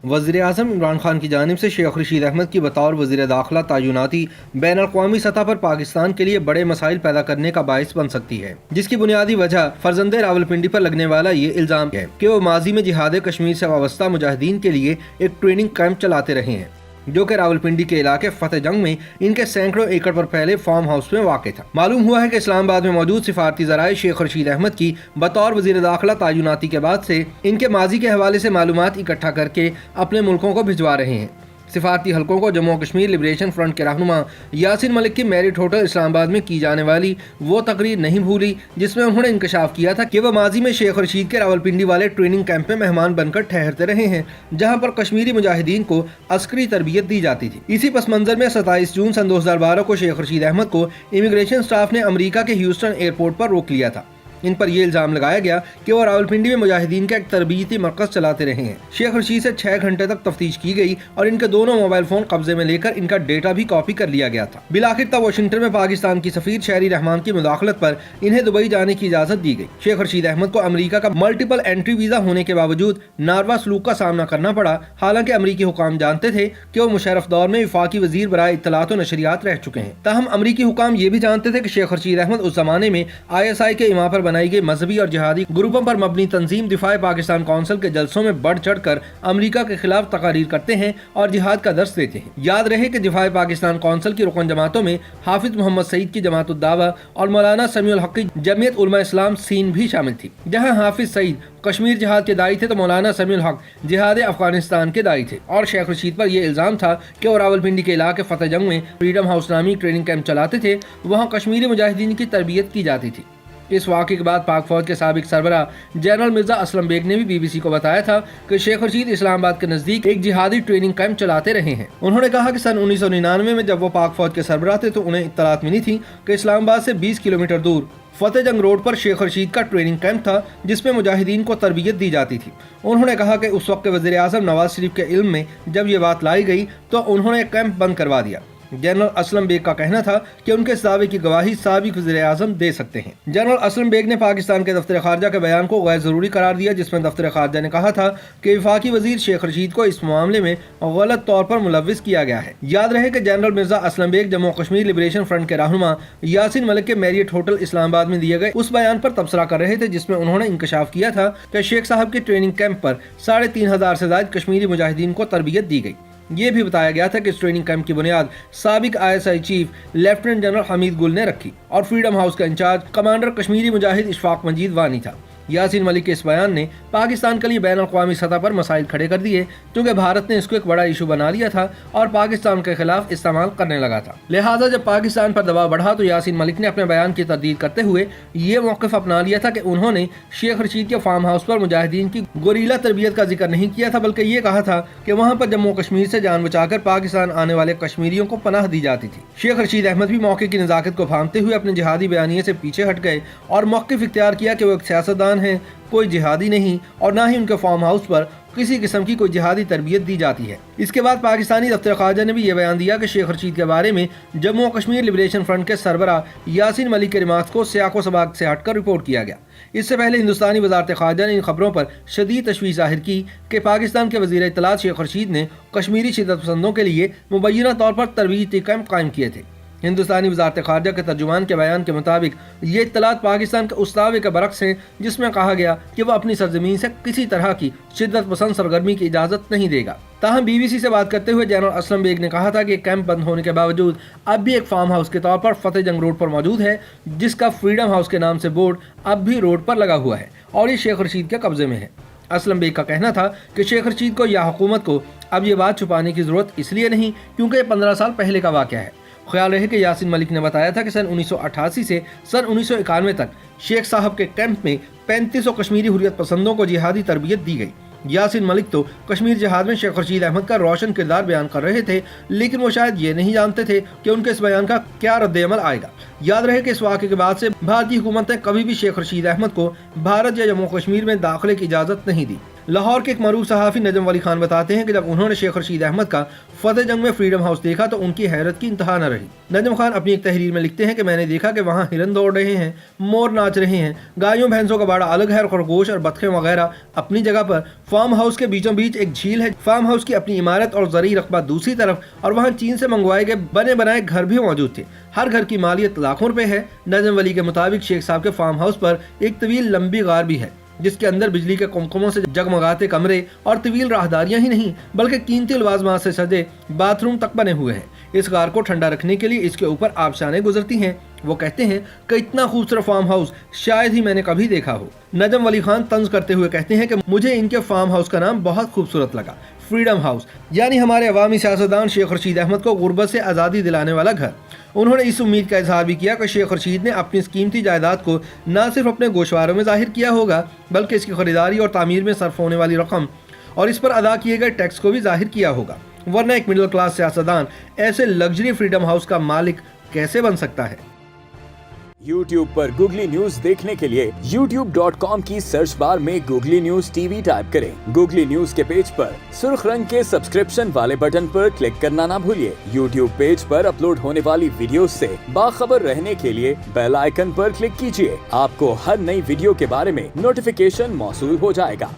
वज़ीर आज़म इमरान खान की जानिब से शेख रशीद अहमद की बतौर वज़ीर दाखिला तैनाती बैन अक़वामी सतह पर पाकिस्तान के लिए बड़े मसाइल पैदा करने का बाइस बन सकती है, जिसकी बुनियादी वजह फर्जंदे रावलपिंडी पर लगने वाला ये इल्ज़ाम है कि वो माजी में जिहाद कश्मीर से वाबस्ता मुजाहिदीन के लिए एक ट्रेनिंग कैंप चलाते रहे हैं, जो कि रावलपिंडी के इलाके फतेह जंग में इनके सैकड़ों एकड़ पर फैले फार्म हाउस में वाक़ था। मालूम हुआ है कि इस्लामाबाद में मौजूद सिफारती ज़राए शेख रशीद अहमद की बतौर वज़ीर दाखिला तैनाती के बाद से इनके माजी के हवाले से मालूमात इकट्ठा करके अपने मुल्कों को भिजवा रहे हैं। सिफारती हलकों को जम्मू कश्मीर लिबरेशन फ्रंट के रहनुमा यासीन मलिक की मैरिट होटल इस्लामाबाद में की जाने वाली वो तकरीर नहीं भूली, जिसमें उन्होंने इंकशाफ किया था कि वह माजी में शेख रशीद के रावलपिंडी वाले ट्रेनिंग कैंप में मेहमान बनकर ठहरते रहे हैं, जहां पर कश्मीरी मुजाहिदीन को अस्करी तरबियत दी जाती थी। इसी पस मंजर में 27 जून सन 2012 को शेख रशीद अहमद को इमिग्रेशन स्टाफ ने अमरीका के ह्यूस्टन एयरपोर्ट पर रोक लिया था। इन पर यह इल्जाम लगाया गया कि वो रावलपिंडी में मुजाहिदीन का एक तरबीती मरकज चलाते रहे हैं। शेख रशीद से 6 घंटे तक तफ्तीश की गई और इनके दोनों मोबाइल फोन कब्जे में लेकर इनका डेटा भी कॉपी कर लिया गया था। बिलाखिर तब वाशिंगटन में पाकिस्तान की सफीर शहरी रहमान की मुदाखलत पर इन्हें दुबई जाने की इजाजत दी गई। शेख रशीद अहमद को अमरीका का मल्टीपल एंट्री वीजा होने के बावजूद नारवा सलूक का सामना करना पड़ा। हालांकि अमरीकी हुकाम जानते थे कि वो मुशर्रफ दौर में वफाकी वजीर बराए इत्तलात और नशरियात रह चुके हैं। ताहम अमरीकी हुकाम ये भी जानते थे कि शेख रशीद अहमद उस जमाने में ISI के इमाम पर बनाई गई मजहबी और जिहादी ग्रुपों पर मबनी तंजीम दिफाए पाकिस्तान कौंसिल के जलसों में बढ़ चढ़ कर अमरीका के खिलाफ तकारीर करते हैं और जिहाद का दर्स देते हैं। याद रहे कि दिफाए पाकिस्तान कौंसिल की रुकन जमातों में हाफिज मोहम्मद सईद की जमात उद्दावा और मौलाना समीउल हक की जमीयत उलमा इस्लाम सीन भी शामिल थी। जहां हाफिज सईद कश्मीर जिहाद के दाई थे तो मौलाना समीउल हक जिहाद अफगानिस्तान के दाई थे। और शेख रशीद पर यह इल्जाम था कि वो रावलपिंडी के इलाके फतेह जंग में फ्रीडम हाउस नामी ट्रेनिंग कैंप चलाते थे, वहाँ कश्मीरी मुजाहिदीन की तरबियत की जाती थी। इस वाक़े के बाद पाक फौज के साबिक सरबरा जनरल मिर्जा असलम बेग ने भी BBC को बताया था कि शेख रशीद इस्लामाबाद के नज़दीक एक जिहादी ट्रेनिंग कैंप चलाते रहे हैं। उन्होंने कहा कि सन 1999 में जब वो पाक फौज के सरबरा थे तो उन्हें इत्तलात मिली थी कि इस्लामाबाद से 20 किलोमीटर दूर फतेह जंग रोड पर शेख रशीद का ट्रेनिंग कैंप था, जिसमें मुजाहिदीन को तरबियत दी जाती थी। उन्होंने कहा कि उस वक्त के वज़ीर आज़म नवाज शरीफ के इल्म में जब ये बात लाई गई तो उन्होंने कैंप बंद करवा दिया। जनरल असलम बेग का कहना था कि उनके इस दावे की गवाही साबिक वज़ीर आज़म दे सकते हैं। जनरल असलम बेग ने पाकिस्तान के दफ्तर खारजा के बयान को गैर ज़रूरी करार दिया, जिसमें दफ्तर खारजा ने कहा था कि वफाकी वज़ीर शेख रशीद को इस मामले में गलत तौर पर मुलव्विस किया गया है। याद रहे कि general Mirza Aslam Beg Jammu Kashmir liberation front के रहनुमा यासीन मलिक के मैरिट होटल इस्लामाबाद में दिए गए उस बयान पर तबसरा कर रहे थे, जिसमें उन्होंने इंकशाफ किया था कि शेख साहब के ट्रेनिंग कैंप पर 3500 से ज्यादा कश्मीरी मुजाहिदीन को तरबियत दी गई। ये भी बताया गया था कि इस ट्रेनिंग कैंप की बुनियाद साबिक ISI chief lieutenant general Hamid गुल ने रखी और फ्रीडम हाउस का इंचार्ज कमांडर कश्मीरी मुजाहिद इशफाक मजीद वानी था। यासीन मलिक के इस बयान ने पाकिस्तान के लिए बैन अक़वामी सतह पर मसाइल खड़े कर दिए, क्योंकि भारत ने इसको एक बड़ा इशू बना लिया था और पाकिस्तान के खिलाफ इस्तेमाल करने लगा था। लिहाजा जब पाकिस्तान पर दबाव बढ़ा तो यासीन मलिक ने अपने बयान की तरदीद करते हुए ये मौक़िफ़ अपना लिया था कि उन्होंने शेख रशीद के फार्म हाउस पर मुजाहिदीन की गोरीला तरबियत का जिक्र नहीं किया था, बल्कि ये कहा था कि वहाँ पर जम्मू कश्मीर से जान बचाकर पाकिस्तान आने वाले कश्मीरियों को पनाह दी जाती थी। शेख रशीद अहमद भी मौके की नज़ाकत को फामते हुए अपने जिहादी बयानिए से पीछे हट गए और मौक़िफ़ इख्तियार किया कि वो एक सियासतदान है, कोई जिहादी नहीं, और ना ही उनके फार्म हाउस पर किसी किस्म की कोई जिहादी तरबियत दी जाती है। इसके बाद पाकिस्तानी दफ्तर खारजा ने भी ये बयान दिया कि शेख रशीद के बारे में जम्मू कश्मीर लिबरेशन फ्रंट के सरबरा यासीन मलिक के रिमार्क्स को सियाको सबाक से हटकर रिपोर्ट किया गया। इससे पहले हिंदुस्तानी वजारत खारजा ने इन खबरों पर शदीद तशवीश जाहिर की कि पाकिस्तान के वज़ीर इत्तलात शेख रशीद ने कश्मीरी शिद्दत पसंदों के लिए मुबैना तौर पर तरबीती कैंप कायम किए थे। हिंदुस्तानी वजारत खारजा के तर्जुमान के बयान के मुताबिक ये इत्तलात पाकिस्तान के उस दावे के बरक्स हैं जिसमें कहा गया कि वह अपनी सरजमीन से किसी तरह की शिद्दत पसंद सरगर्मी की इजाज़त नहीं देगा। ताहम BBC से बात करते हुए जनरल असलम बेग ने कहा था कि कैंप बंद होने के बावजूद अब भी एक फार्म हाउस के तौर पर फतेह जंग रोड पर मौजूद है, जिसका फ्रीडम हाउस के नाम से बोर्ड अब भी रोड पर लगा हुआ है और ये शेख रशीद के कब्जे में है। असलम बेग का कहना था कि शेख रशीद को या हुकूमत को अब ये बात छुपाने की ज़रूरत इसलिए नहीं क्योंकि ये 15 साल पहले का वाक़या है। ख्याल रहे कि यासीन मलिक ने बताया था कि सन 1988 से सन 1991 तक शेख साहब के कैंप में 3500 कश्मीरी हुर्रियत पसंदों को जिहादी तरबियत दी गई। यासीन मलिक तो कश्मीर जिहाद में शेख रशीद अहमद का रोशन किरदार बयान कर रहे थे, लेकिन वो शायद ये नहीं जानते थे कि उनके इस बयान का क्या रद्द-ए-अमल आएगा। याद रहे कि इस वाक़े के बाद से भारतीय हुकूमत ने कभी भी शेख रशीद अहमद को भारत या जम्मू कश्मीर में दाखिले की इजाज़त नहीं दी। लाहौर के एक मरूफ सहाफ़ी नजम वली खान बताते हैं कि जब उन्होंने शेख रशीद अहमद का फतेह जंग में फ्रीडम हाउस देखा तो उनकी हैरत की इंतहा न रही। नजम खान अपनी एक तहरीर में लिखते हैं कि मैंने देखा कि वहाँ हिरन दौड़ रहे हैं, मोर नाच रहे हैं, गायों भैंसों का बाड़ा अलग है और खरगोश और बतखें वगैरह अपनी जगह पर। फार्म हाउस के बीचों बीच एक झील है, फार्म हाउस की अपनी इमारत और ज़रूरी रकबा दूसरी तरफ, और वहाँ चीन से मंगवाए गए बने बनाए घर भी मौजूद थे। हर घर की मालियत लाखों रुपए है। नजम वली के मुताबिक शेख साहब के फार्म हाउस पर एक तवील लंबी गार भी है जिसके अंदर बिजली के कुमकुमों से जगमगाते कमरे और तवील राहदारियां ही नहीं बल्कि कीमती लवाजमात से सजे बाथरूम तक बने हुए हैं। इस गार को ठंडा रखने के लिए इसके ऊपर आबशानें गुजरती हैं। वो कहते हैं कि इतना खूबसूरत फार्म हाउस शायद ही मैंने कभी देखा हो। नजम वली खान तंज करते हुए कहते हैं कि मुझे इनके फार्म हाउस का नाम बहुत खूबसूरत लगा, फ्रीडम हाउस, यानी हमारे अवामी सियासतदान शेख रशीद अहमद को गुर्बत से आज़ादी दिलाने वाला घर। उन्होंने इस उम्मीद का इजहार भी किया कि शेख रशीद ने अपनी इस कीमती जायदाद को न सिर्फ अपने गोशवारों में जाहिर किया होगा बल्कि इसकी खरीदारी और तामीर में सर्फ होने वाली रकम और इस पर अदा किए गए टैक्स को भी जाहिर किया होगा, वरना एक मिडिल क्लास सियासतदान ऐसे लग्जरी फ्रीडम हाउस का मालिक कैसे बन सकता है। YouTube पर गूगली न्यूज देखने के लिए youtube.com की सर्च बार में गूगली न्यूज टीवी टाइप करें। गूगली न्यूज के पेज पर सुर्ख रंग के सब्सक्रिप्शन वाले बटन पर क्लिक करना ना भूलिए। YouTube पेज पर अपलोड होने वाली वीडियोस से बाखबर रहने के लिए बेल आइकन पर क्लिक कीजिए। आपको हर नई वीडियो के बारे में नोटिफिकेशन मौसूल हो जाएगा।